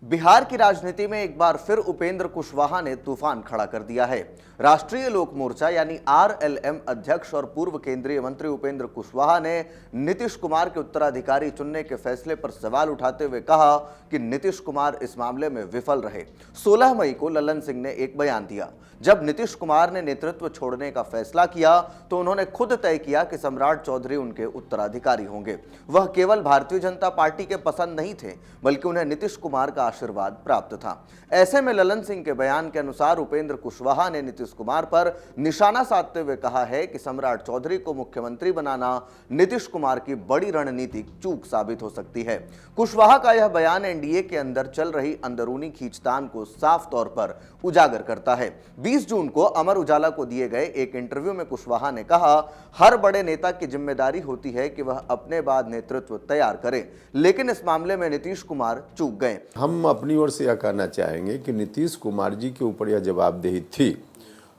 बिहार की राजनीति में एक बार फिर उपेंद्र कुशवाहा ने तूफान खड़ा कर दिया है। राष्ट्रीय लोक मोर्चा यानी आरएलएम अध्यक्ष और पूर्व केंद्रीय मंत्री उपेंद्र कुशवाहा ने नीतीश कुमार के उत्तराधिकारी चुनने के फैसले पर सवाल उठाते हुए कहा कि नीतीश कुमार इस मामले में विफल रहे। 16 मई को ललन सिंह ने एक बयान दिया। जब नीतीश कुमार ने नेतृत्व छोड़ने का फैसला किया तो उन्होंने खुद तय किया कि सम्राट चौधरी उनके उत्तराधिकारी होंगे। वह केवल भारतीय जनता पार्टी के पसंद नहीं थे, बल्कि उन्हें नीतीश कुमार का आशीर्वाद प्राप्त था। ऐसे में ललन सिंह के बयान के अनुसार उपेंद्र कुशवाहा ने नीतीश कुमार पर निशाना साधते हुए कहा है कि सम्राट चौधरी को मुख्यमंत्री बनाना नीतीश कुमार की बड़ी रणनीतिक चूक साबित हो सकती है। कुशवाहा का यह बयान एनडीए के अंदर चल रही अंदरूनी खींचतान को साफ तौर पर उजागर करता है। 20 जून को अमर उजाला को दिए गए एक इंटरव्यू में कुशवाहा ने कहा, हर बड़े नेता की जिम्मेदारी होती है कि वह अपने बाद नेतृत्व तैयार करे, लेकिन इस मामले में नीतीश कुमार चूक गए। हम अपनी ओर से यह कहना चाहेंगे कि नीतीश कुमार जी के ऊपर यह जवाबदेही थी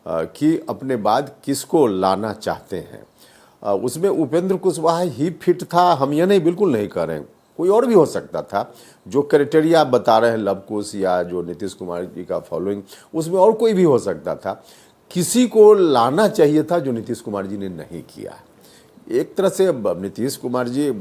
कि अपने बाद किसको लाना चाहते हैं। उसमें उपेंद्र कुशवाहा ही फिट था, हम यह नहीं बिल्कुल नहीं कह रहे हैं, कोई और भी हो सकता था। जो क्राइटेरिया आप बता रहे हैं लव कुश या जो नीतीश कुमार जी का फॉलोइंग, उसमें और कोई भी हो सकता था। किसी को लाना चाहिए था जो नीतीश कुमार जी ने नहीं किया। एक तरह से नीतीश कुमार जी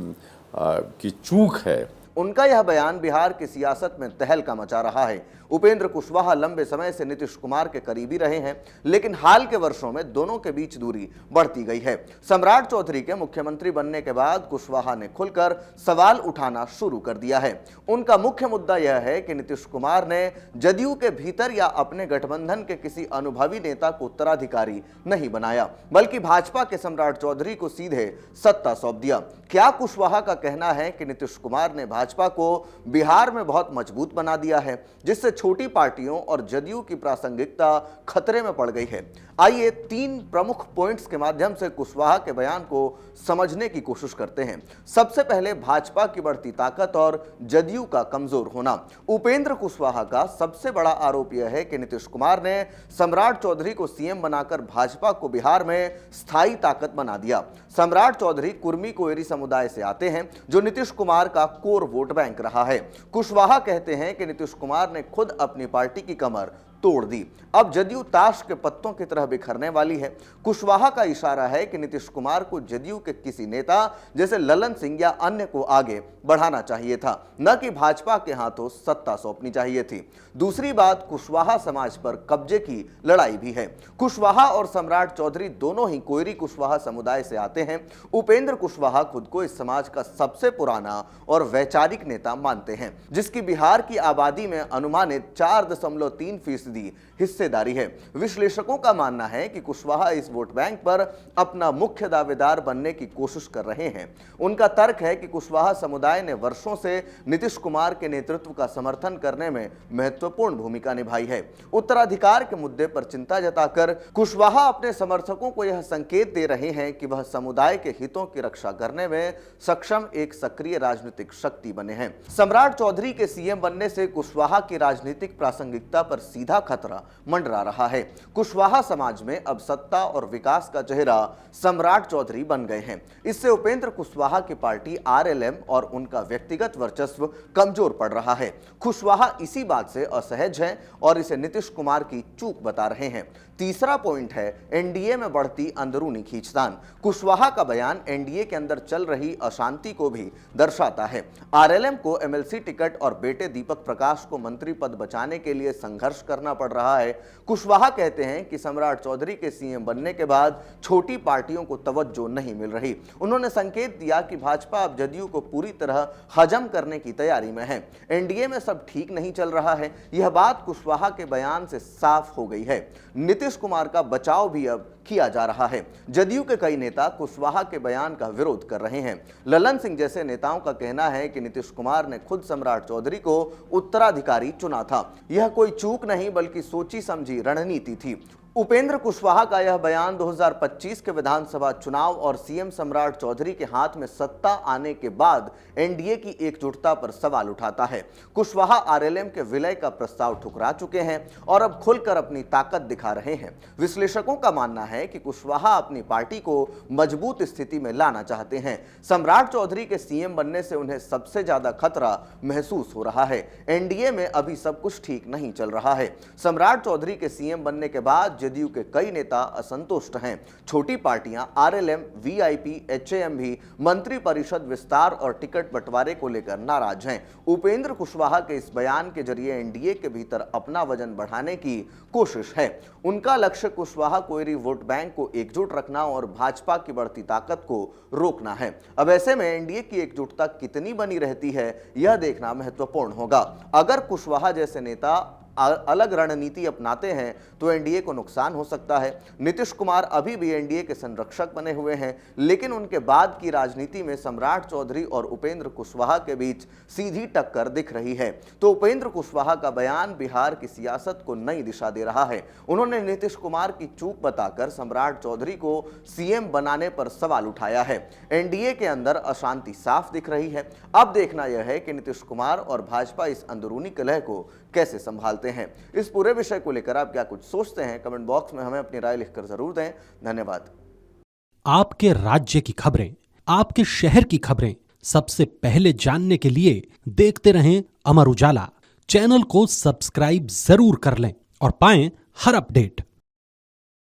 की चूक है। उनका यह बयान बिहार की सियासत में तहलका मचा रहा है। उपेंद्र कुशवाहा लंबे समय से नीतीश कुमार के करीबी रहे हैं, लेकिन हाल के वर्षों में दोनों के बीच दूरी बढ़ती गई है। सम्राट चौधरी के मुख्यमंत्री बनने के बाद कुशवाहा ने खुलकर सवाल उठाना शुरू कर दिया है। उनका मुख्य मुद्दा यह है कि नीतीश कुमार ने जदयू के भीतर या अपने गठबंधन के किसी अनुभवी नेता को उत्तराधिकारी नहीं बनाया, बल्कि भाजपा के सम्राट चौधरी को सीधे सत्ता सौंप दिया। क्या कुशवाहा का कहना है कि नीतीश कुमार ने भाजपा को बिहार में बहुत मजबूत बना दिया है, जिससे छोटी पार्टियों और जदयू की प्रासंगिकता खतरे में पड़ गई है। आइए 3 प्रमुख पॉइंट्स के माध्यम से कुशवाहा के बयान को समझने की कोशिश करते हैं। सबसे पहले भाजपा की बढ़ती ताकत और जदयू का कमजोर होना। उपेंद्र कुशवाहा का सबसे बड़ा आरोप यह है कि नीतीश कुमार ने सम्राट चौधरी को सीएम बनाकर भाजपा को बिहार में स्थायी ताकत बना दिया। सम्राट चौधरी कुर्मी कोयरी समुदाय से आते हैं, जो नीतीश कुमार का कोर वोट बैंक रहा है। कुशवाहा कहते हैं कि नीतीश कुमार ने खुद अपनी पार्टी की कमर तोड़ दी। अब जदयू ताश के पत्तों की तरह बिखरने वाली है। कुशवाहा का इशारा है कि नीतीश कुमार को जदयू के किसी नेता जैसे ललन सिंह या अन्य को आगे बढ़ाना चाहिए था, न कि भाजपा के हाथों सत्ता सौंपनी चाहिए थी। दूसरी बात, कुशवाहा समाज पर कब्जे की लड़ाई भी है। कुशवाहा और सम्राट चौधरी दोनों ही कोयरी कुशवाहा समुदाय से आते हैं। उपेंद्र कुशवाहा खुद को इस समाज का सबसे पुराना और वैचारिक नेता मानते हैं, जिसकी बिहार की आबादी में अनुमानित 4.3% हिस्सेदारी है। विश्लेषकों का मानना है कि कुशवाहा इस वोट बैंक पर अपना मुख्य दावेदार बनने की कोशिश कर रहे हैं। उनका तर्क है कि कुशवाहा समुदाय ने वर्षों से नीतीश कुमार के नेतृत्व का समर्थन करने में महत्वपूर्ण भूमिका निभाई है। उत्तराधिकार के मुद्दे पर चिंता जताकर कुशवाहा अपने समर्थकों को यह संकेत दे रहे हैं कि वह समुदाय के हितों की रक्षा करने में सक्षम एक सक्रिय राजनीतिक शक्ति बने हैं। सम्राट चौधरी के सीएम बनने से कुशवाहा की राजनीतिक प्रासंगिकता पर सीधा खतरा मंडरा रहा है। कुशवाहा समाज में अब सत्ता और विकास का चेहरा सम्राट चौधरी बन गए हैं। इससे उपेंद्र कुशवाहा की पार्टी आरएलएम और उनका व्यक्तिगत वर्चस्व कमजोर पड़ रहा है। कुशवाहा इसी बात से असहज हैं और इसे नीतीश कुमार की चूक बता रहे हैं। तीसरा पॉइंट है एनडीए में बढ़ती अंदरूनी खींचतान। कुशवाहा का बयान एनडीए के अंदर चल रही अशांति को भी दर्शाता है। आरएलएम को एमएलसी टिकट और बेटे दीपक प्रकाश को मंत्री पद बचाने के लिए संघर्ष करना पड़ रहा है। कुशवाहा कहते हैं कि सम्राट चौधरी के सीएम बनने के बाद छोटी पार्टियों को तवज्जो नहीं मिल रही। उन्होंने संकेत दिया कि भाजपा अब जदयू को पूरी तरह हजम करने की तैयारी में है। एनडीए में सब ठीक नहीं चल रहा है, यह बात कुशवाहा के बयान से साफ हो गई है। नीतीश कुमार का बचाव भी अब किया जा रहा है। जदयू के कई नेता कुशवाहा के बयान का विरोध कर रहे हैं। ललन सिंह जैसे नेताओं का कहना है कि नीतीश कुमार ने खुद सम्राट चौधरी को उत्तराधिकारी चुना था। यह कोई चूक नहीं बल्कि सोची समझी रणनीति थी। उपेंद्र कुशवाहा का यह बयान 2025 के विधानसभा चुनाव और सीएम सम्राट चौधरी के हाथ में सत्ता आने के बाद एनडीए की एकजुटता पर सवाल उठाता है। कुशवाहा आरएलएम के विलय का प्रस्ताव ठुकरा चुके हैं और अब खुलकर अपनी ताकत दिखा रहे हैं। विश्लेषकों का मानना है कि कुशवाहा अपनी पार्टी को मजबूत स्थिति में लाना चाहते हैं। सम्राट चौधरी के सीएम बनने से उन्हें सबसे ज्यादा खतरा महसूस हो रहा है। एनडीए में अभी सब कुछ ठीक नहीं चल रहा है। सम्राट चौधरी के सीएम बनने के बाद जदयू के कई नेता असंतुष्ट हैं। छोटी पार्टियां आरएलएम, वीआईपी, एचएएम भी मंत्री परिषद विस्तार और टिकट बंटवारे को लेकर नाराज हैं। उपेंद्र कुशवाहा के इस बयान के जरिए एनडीए के भीतर अपना वजन बढ़ाने की कोशिश है। उनका लक्ष्य कुशवाहा कोयरी वोट बैंक को एकजुट रखना और भाजपा की बढ़ती ताकत को रोकना है। अब ऐसे में एनडीए की एकजुटता कितनी बनी रहती है, यह देखना महत्वपूर्ण होगा। अगर कुशवाहा जैसे नेता अलग रणनीति अपनाते हैं तो एनडीए को नुकसान हो सकता है। नीतीश कुमार अभी भी एनडीए के संरक्षक बने हुए हैं, लेकिन उनके बाद की राजनीति में सम्राट चौधरी और उपेंद्र कुशवाहा के बीच सीधी टक्कर दिख रही है। तो उपेंद्र कुशवाहा का बयान बिहार की सियासत को नई दिशा दे रहा है। उन्होंने नीतीश कुमार की चूक बताकर सम्राट चौधरी को सीएम बनाने पर सवाल उठाया है। एनडीए के अंदर अशांति साफ दिख रही है। अब देखना यह है कि नीतीश कुमार और भाजपा इस अंदरूनी कलह को कैसे संभालते हैं। इस पूरे विषय को लेकर आप क्या कुछ सोचते हैं, कमेंट बॉक्स में हमें अपनी राय लिखकर जरूर दें। धन्यवाद। आपके राज्य की खबरें, आपके शहर की खबरें सबसे पहले जानने के लिए देखते रहें अमर उजाला। चैनल को सब्सक्राइब जरूर कर लें और पाएं हर अपडेट।